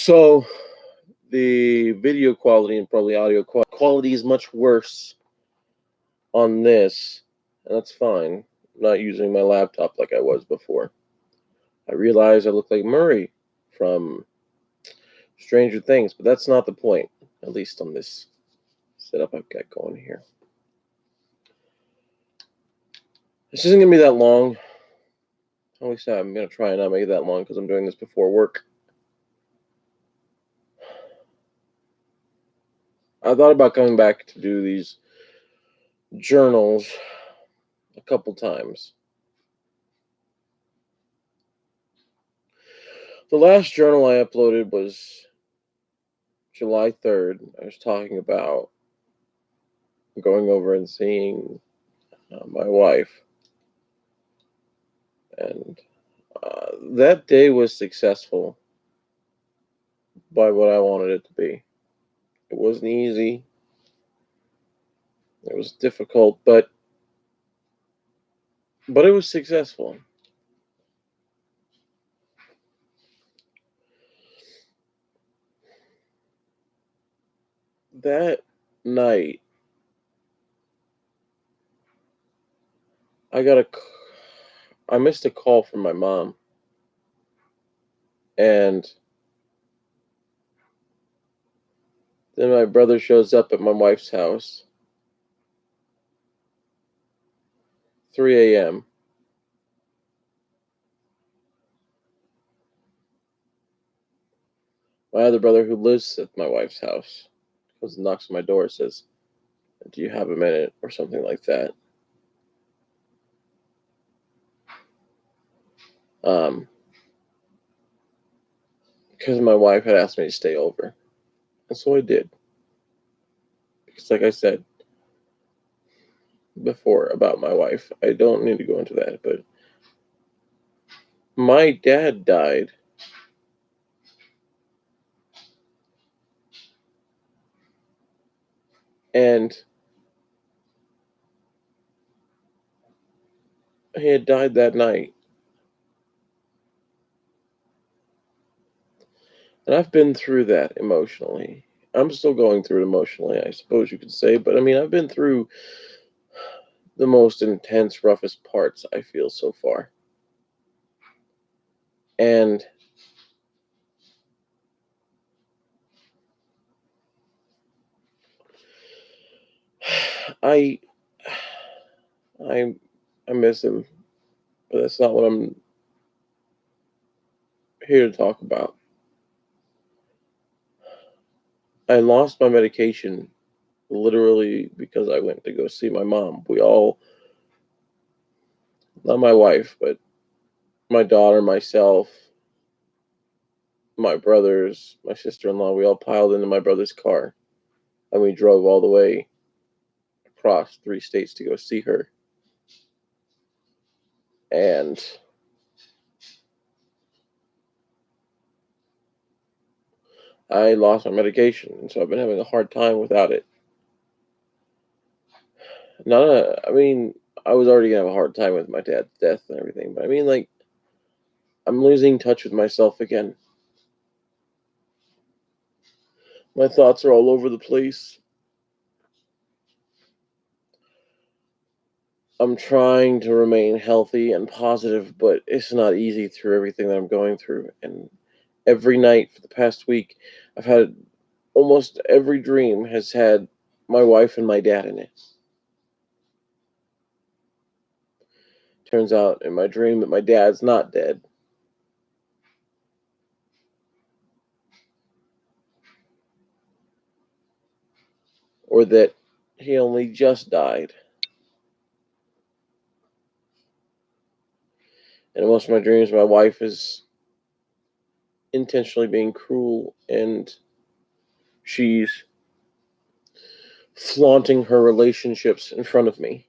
So the video quality and probably audio quality is much worse on this, and that's fine. I'm not using my laptop like I was before. I realize I look like Murray from Stranger Things, but that's not the point, at least on this setup I've got going here. This isn't going to be that long. At least I'm going to try and not make it that long because I'm doing this before work. I thought about coming back to do these journals a couple times. The last journal I uploaded was July 3rd. I was talking about going over and seeing my wife. And that day was successful by what I wanted it to be. It wasn't easy. It was difficult, but it was successful. That night, I missed a call from my mom, and then my brother shows up at my wife's house, 3 a.m. My other brother, who lives at my wife's house, comes and knocks on my door, says, "Do you have a minute?" or something like that. Because my wife had asked me to stay over, and so I did. Because, like I said before about my wife, I don't need to go into that, but my dad died and he had died that night. And I've been through that emotionally. I'm still going through it emotionally, I suppose you could say, but I mean, I've been through the most intense, roughest parts, I feel, so far. And I I I miss him, but that's not what I'm here to talk about. I lost my medication literally because I went to go see my mom. We all, not my wife, but my daughter, myself, my brothers, my sister-in-law, we all piled into my brother's car and we drove all the way across 3 states to go see her. And I lost my medication, and so I've been having a hard time without it. I mean, I was already gonna have a hard time with my dad's death and everything, but I mean, like, I'm losing touch with myself again. My thoughts are all over the place. I'm trying to remain healthy and positive, but it's not easy through everything that I'm going through. And every night for the past week, I've had almost every dream has had my wife and my dad in it. Turns out in my dream that my dad's not dead. Or that he only just died. And in most of my dreams, my wife is intentionally being cruel and she's flaunting her relationships in front of me.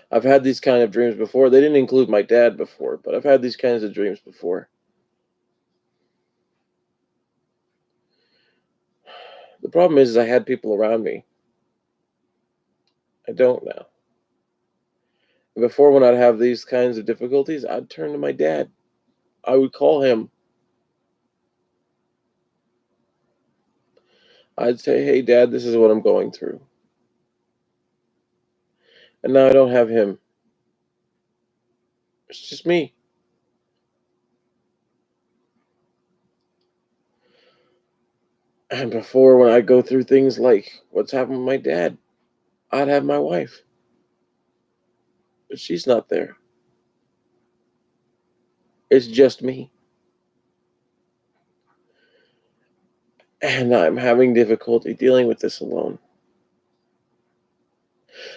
I've had these kind of dreams before. They didn't include my dad before, but I've had these kinds of dreams before. The problem is I had people around me. I don't now. Before, when I'd have these kinds of difficulties, I'd turn to my dad. I would call him. I'd say, "Hey, Dad, this is what I'm going through." And now I don't have him. It's just me. And before, when I'd go through things like what's happened with my dad, I'd have my wife. But she's not there. It's just me. And I'm having difficulty dealing with this alone.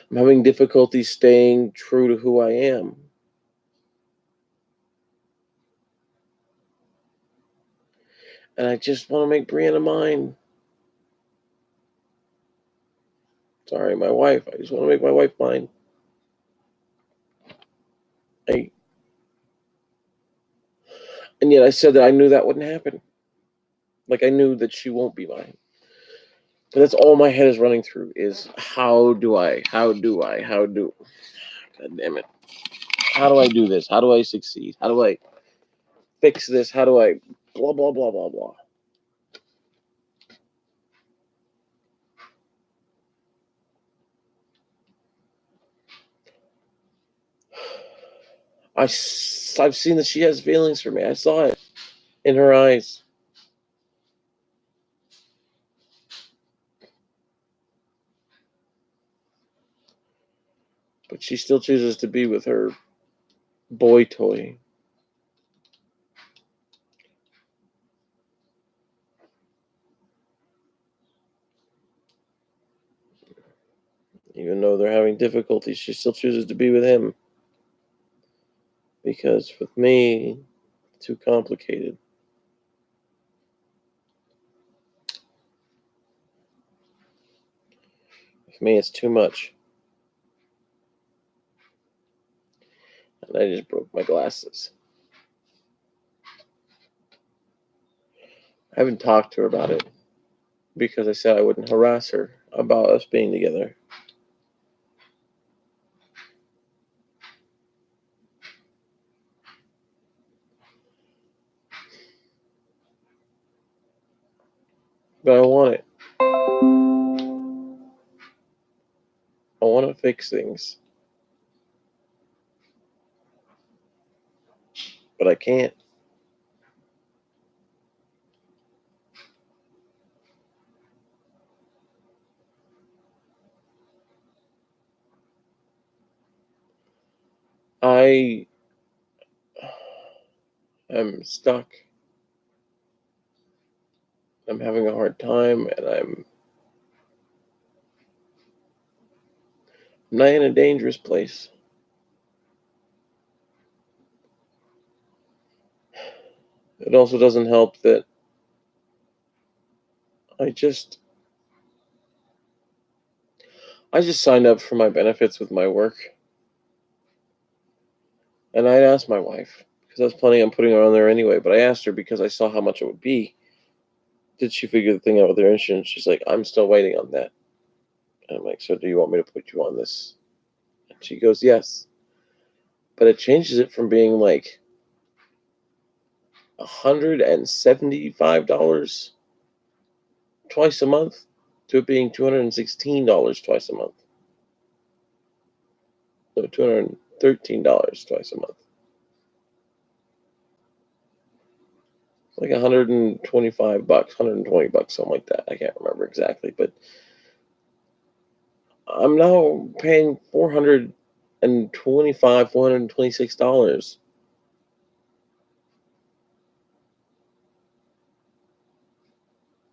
I'm having difficulty staying true to who I am. And I just want to make Brianna mine. Sorry, my wife. I just want to make my wife mine. I, and yet I said that I knew that wouldn't happen. Like, I knew that she won't be mine. But that's all my head is running through is how do God damn it. How do I do this? How do I succeed? How do I fix this? How do I blah, blah, blah, blah, blah. I've seen that she has feelings for me. I saw it in her eyes. But she still chooses to be with her boy toy. Even though they're having difficulties, she still chooses to be with him. Because with me, too complicated. With me, it's too much. And I just broke my glasses. I haven't talked to her about it because I said I wouldn't harass her about us being together. But I want it. I want to fix things. But I can't. I am stuck. I'm having a hard time, and I'm not in a dangerous place. It also doesn't help that I just signed up for my benefits with my work. And I'd asked my wife, because I was planning on putting her on there anyway, but I asked her because I saw how much it would be. Did she figure the thing out with her insurance? She's like, I'm still waiting on that. And I'm like, so do you want me to put you on this? And she goes, yes. But it changes it from being like $175 twice a month to it being $216 twice a month. No, $213 twice a month. Like $125, $120, something like that. I can't remember exactly, but I'm now paying $426.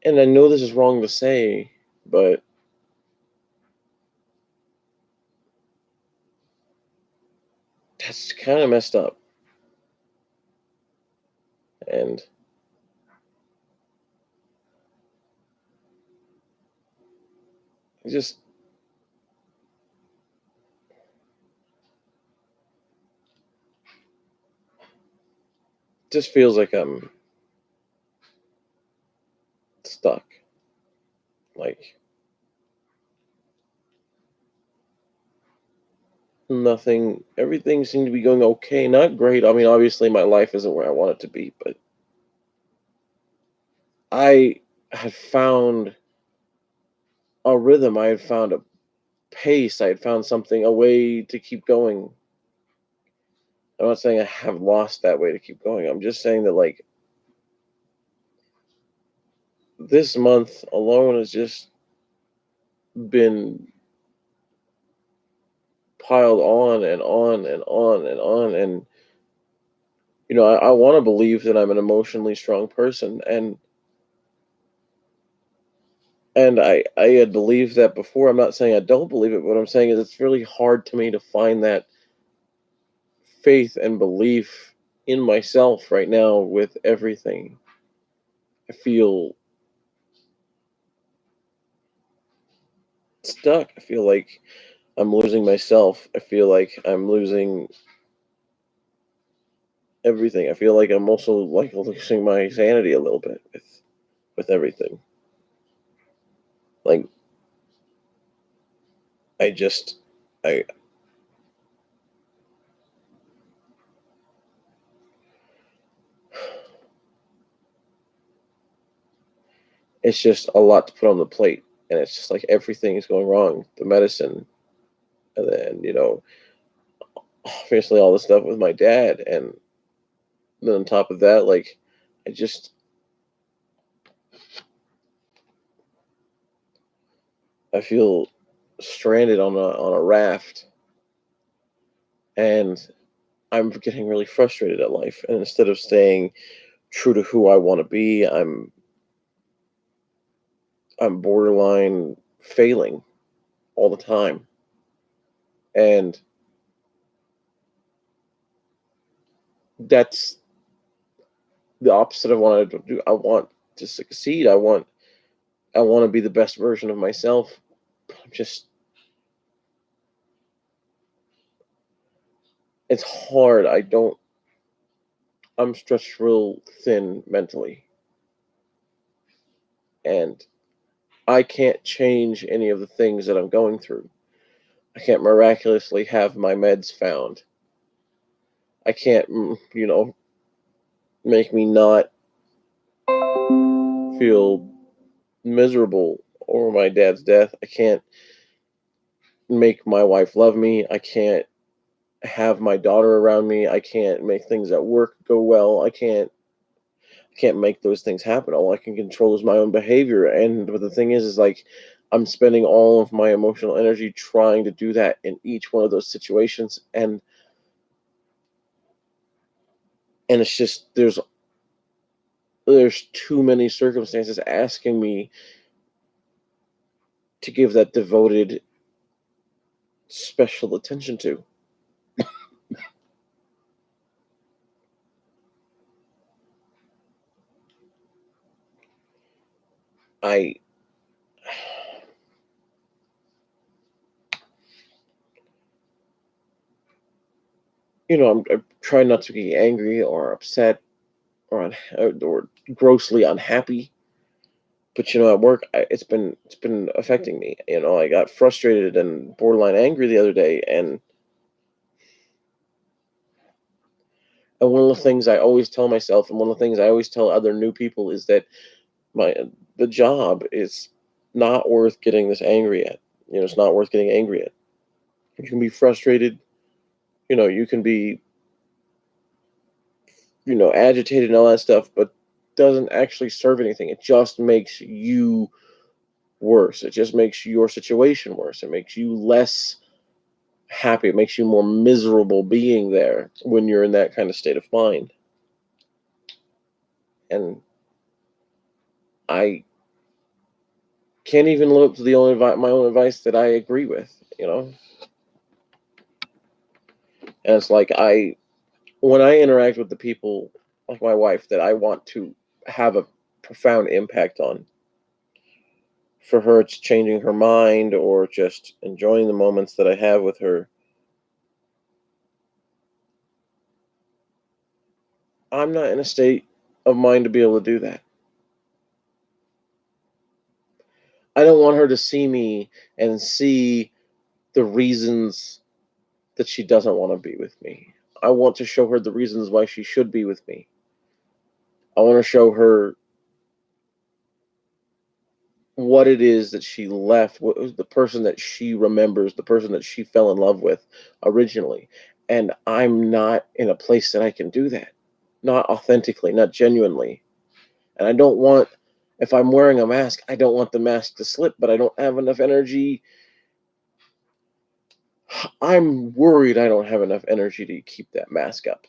And I know this is wrong to say, but that's kind of messed up. And it just feels like I'm stuck. Like nothing. Everything seemed to be going okay. Not great. I mean, obviously, my life isn't where I want it to be, but I had found a rhythm. I had found a pace. I had found something, a way to keep going. I'm not saying I have lost that way to keep going. I'm just saying that, like, this month alone has just been piled on and on and on and on. And, I want to believe that I'm an emotionally strong person. And I had believed that before. I'm not saying I don't believe it, but what I'm saying is it's really hard to me to find that faith and belief in myself right now with everything. I feel stuck. I feel like I'm losing myself. I feel like I'm losing everything. I feel like I'm also like losing my sanity a little bit with everything. Like I just I it's just a lot to put on the plate, and it's just like everything is going wrong. The medicine, and then obviously all the stuff with my dad, and then on top of that, like I just I feel stranded on a raft, and I'm getting really frustrated at life. And instead of staying true to who I want to be, I'm borderline failing all the time. And that's the opposite of what I do. I want to succeed. I want to be the best version of myself. But I'm just it's hard. I'm stretched real thin mentally, and I can't change any of the things that I'm going through. I can't miraculously have my meds found. I can't, make me not feel miserable over my dad's death. I can't make my wife love me. I can't have my daughter around me. I can't make things at work go well. I can't make those things happen. All I can control is my own behavior. And but the thing is like I'm spending all of my emotional energy trying to do that in each one of those situations, and it's just there's too many circumstances asking me to give that devoted special attention to. I I'm trying not to get angry or upset or grossly unhappy. But at work, it's been affecting me. I got frustrated and borderline angry the other day, and one of the things I always tell myself, and one of the things I always tell other new people, is that my the job is not worth getting this angry at. It's not worth getting angry at. You can be frustrated. You can be agitated and all that stuff, but doesn't actually serve anything. It just makes you worse. It just makes your situation worse. It makes you less happy. It makes you more miserable being there when you're in that kind of state of mind. And I can't even live up to the only my own advice that I agree with. And it's like when I interact with the people like my wife that I want to have a profound impact on, for her it's changing her mind or just enjoying the moments that I have with her. I'm not in a state of mind to be able to do that. I don't want her to see me and see the reasons that she doesn't want to be with me. I want to show her the reasons why she should be with me. I want to show her what it is that she left, what was the person that she remembers, the person that she fell in love with originally. And I'm not in a place that I can do that. Not authentically, not genuinely. And I don't want, if I'm wearing a mask, I don't want the mask to slip, but I don't have enough energy. I'm worried I don't have enough energy to keep that mask up.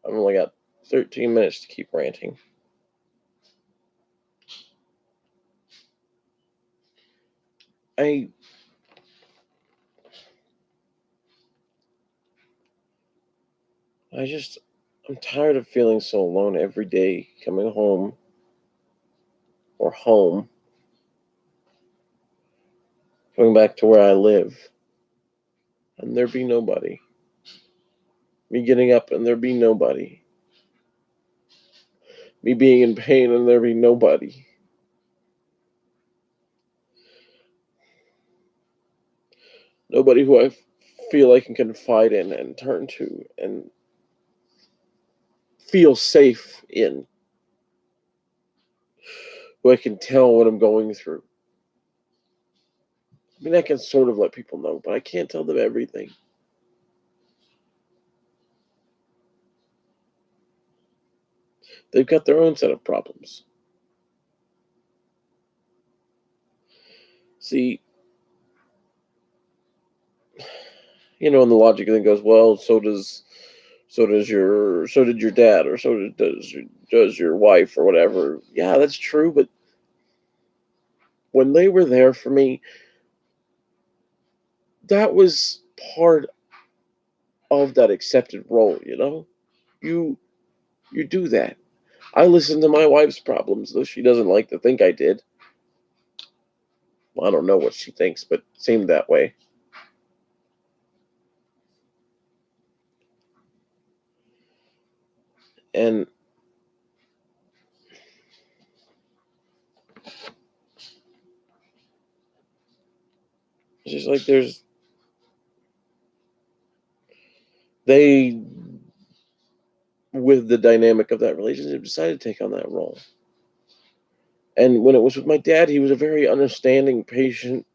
I've only got 13 minutes to keep ranting. I'm tired of feeling so alone every day coming home or home, going back to where I live, and there be nobody. Me getting up and there be nobody. Me being in pain and there be nobody. Nobody who I feel I can confide in and turn to and feel safe in, who I can tell what I'm going through. I mean, I can sort of let people know, but I can't tell them everything. They've got their own set of problems. See, and the logic then goes, well, so did your dad, or does your wife, or whatever. Yeah, that's true, but when they were there for me, that was part of that accepted role, You you do that. I listen to my wife's problems, though she doesn't like to think I did. Well, I don't know what she thinks, but it seemed that way. And it's just like they, with the dynamic of that relationship, decided to take on that role. And when it was with my dad, he was a very understanding, patient,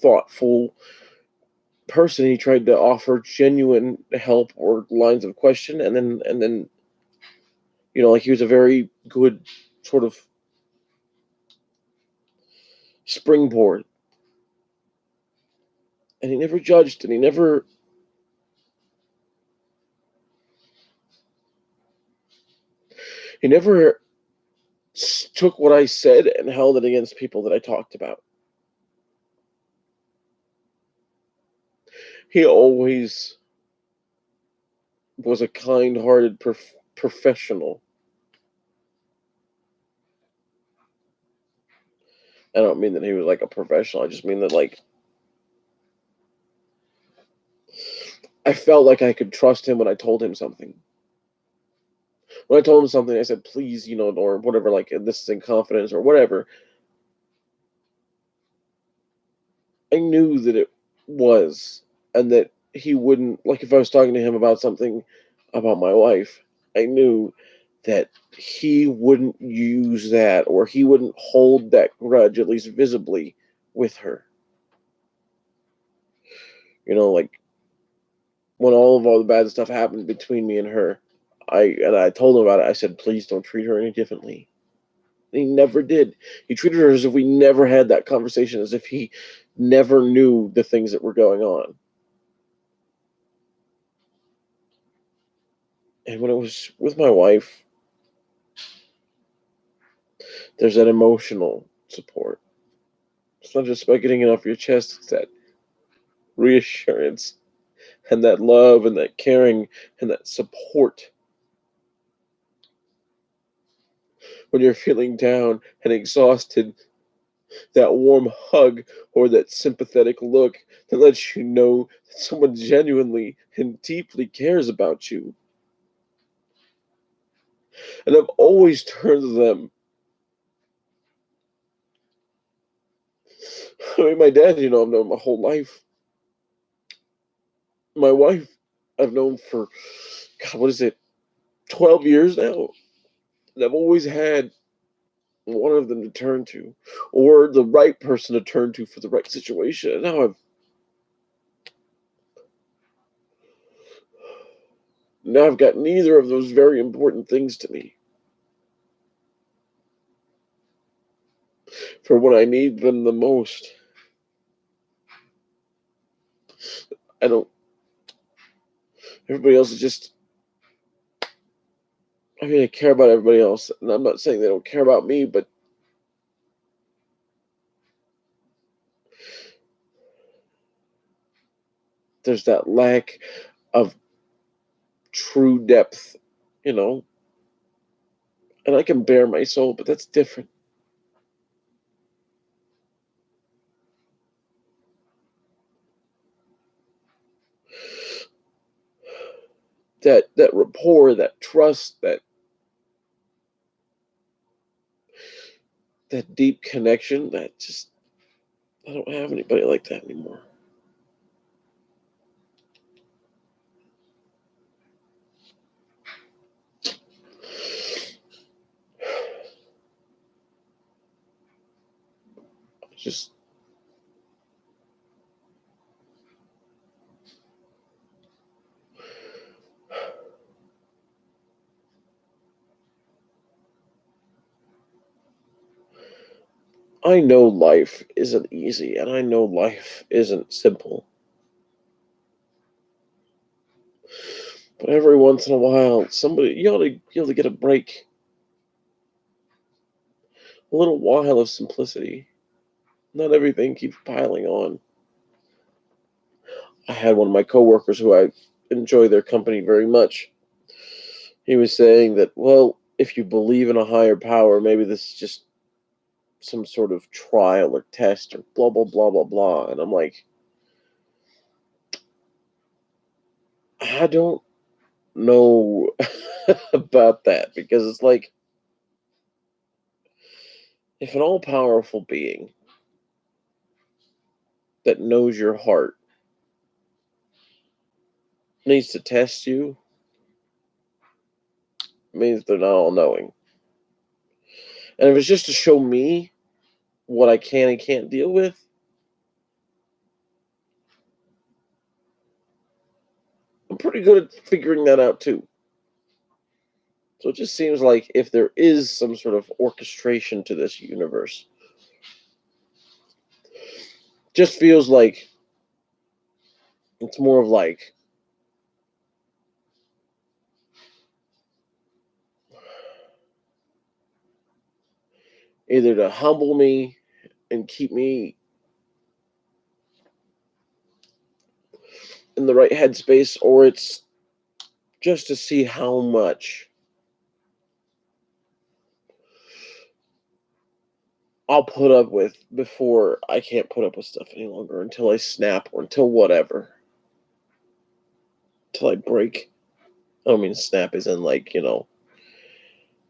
thoughtful person. He tried to offer genuine help or lines of question, and then like he was a very good sort of springboard. And he never judged, and he never took what I said and held it against people that I talked about. He always was a kind-hearted professional. I don't mean that he was like a professional. I just mean that, like, I felt like I could trust him when I told him something. When I told him something, I said, please, or whatever, like, this is in confidence or whatever. I knew that it was, and that he wouldn't, like, if I was talking to him about something about my wife, I knew that he wouldn't use that, or he wouldn't hold that grudge, at least visibly, with her. Like, when all the bad stuff happened between me and her, I told him about it. I said, please don't treat her any differently. And he never did. He treated her as if we never had that conversation, as if he never knew the things that were going on. And when it was with my wife, there's that emotional support. It's not just about getting it off your chest, it's that reassurance and that love and that caring and that support. When you're feeling down and exhausted, that warm hug or that sympathetic look that lets you know that someone genuinely and deeply cares about you. And I've always turned to them I mean, my dad, I've known my whole life. My wife, I've known for, God, what is it, 12 years now. And I've always had one of them to turn to, or the right person to turn to for the right situation. And now I've got neither of those very important things to me for when I need them the most. I don't. Everybody else is just. I mean, I care about everybody else, and I'm not saying they don't care about me, but there's that lack of true depth, you know. And I can bare my soul, but that's different. That rapport, that trust, that deep connection, that just I don't have anybody like that anymore. Just I know life isn't easy, and I know life isn't simple. But every once in a while, somebody you ought to get a break, a little while of simplicity. Not everything keeps piling on. I had one of my coworkers who I enjoy their company very much. He was saying that, well, if you believe in a higher power, maybe this is just some sort of trial or test or blah blah blah blah blah. And I'm like, I don't know about that because it's like if an all powerful being that knows your heart needs to test you, means they're not all knowing. And if it's just to show me what I can and can't deal with, I'm pretty good at figuring that out too. So it just seems like if there is some sort of orchestration to this universe, just feels like it's more of like either to humble me and keep me in the right headspace, or it's just to see how much I'll put up with before I can't put up with stuff any longer until I snap or until whatever. Until I break. I don't mean snap as in like,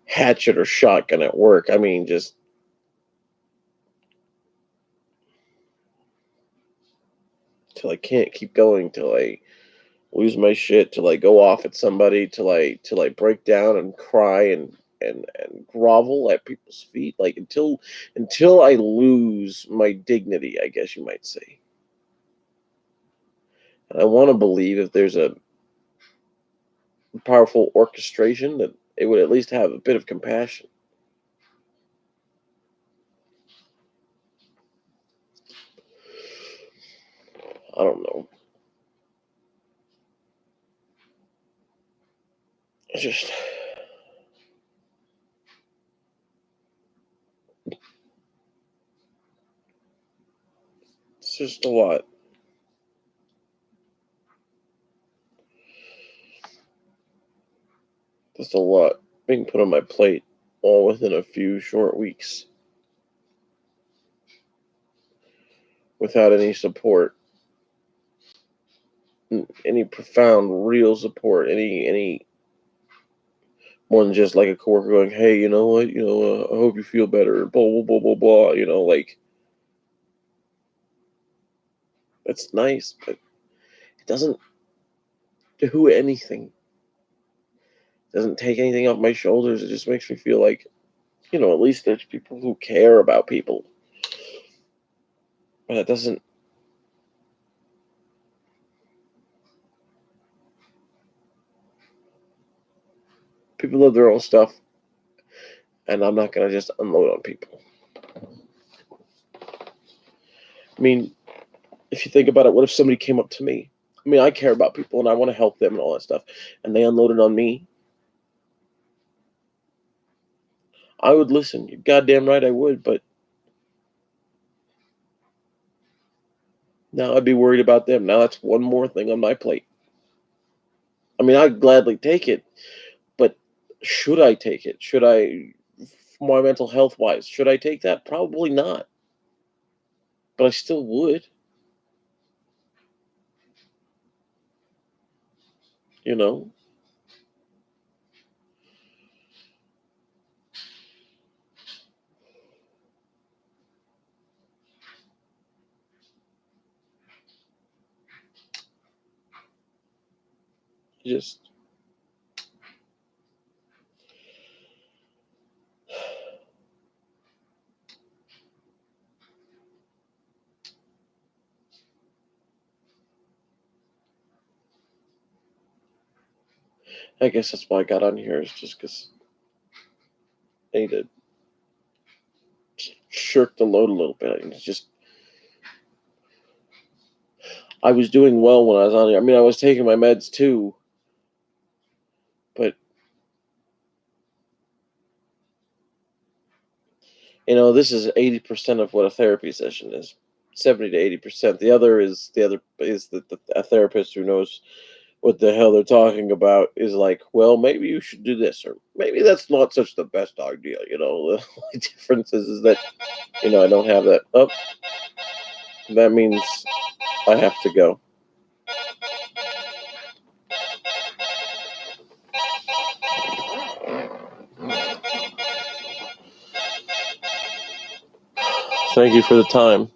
hatchet or shotgun at work. I mean just till I can't keep going, till I lose my shit, till I go off at somebody, till I break down and cry and grovel at people's feet, like until I lose my dignity, I guess you might say. And I want to believe if there's a powerful orchestration that it would at least have a bit of compassion. I don't know. It's just it's just a lot. Just a lot being put on my plate all within a few short weeks without any support, any profound real support, any more than just like a coworker going, "Hey, you know what? I hope you feel better." Blah blah blah blah blah. Like It's nice, but it doesn't do anything. It doesn't take anything off my shoulders. It just makes me feel like, at least there's people who care about people. But it doesn't. People live their own stuff, and I'm not going to just unload on people. I mean, if you think about it, what if somebody came up to me? I mean, I care about people, and I want to help them and all that stuff, and they unloaded on me. I would listen. You're goddamn right I would, but now I'd be worried about them. Now that's one more thing on my plate. I mean, I'd gladly take it, but should I take it? Should I, my mental health wise, should I take that? Probably not. But I still would, you know? Just, I guess that's why I got on here, is just because I need to shirk the load a little bit. It's just, I was doing well when I was on here. I mean, I was taking my meds too, but this is 80% of what a therapy session is. 70 to 80%. The other is the a therapist who knows what the hell they're talking about is like, well, maybe you should do this, or maybe that's not such the best idea. The difference is that I don't have that. Oh, that means I have to go. Thank you for the time.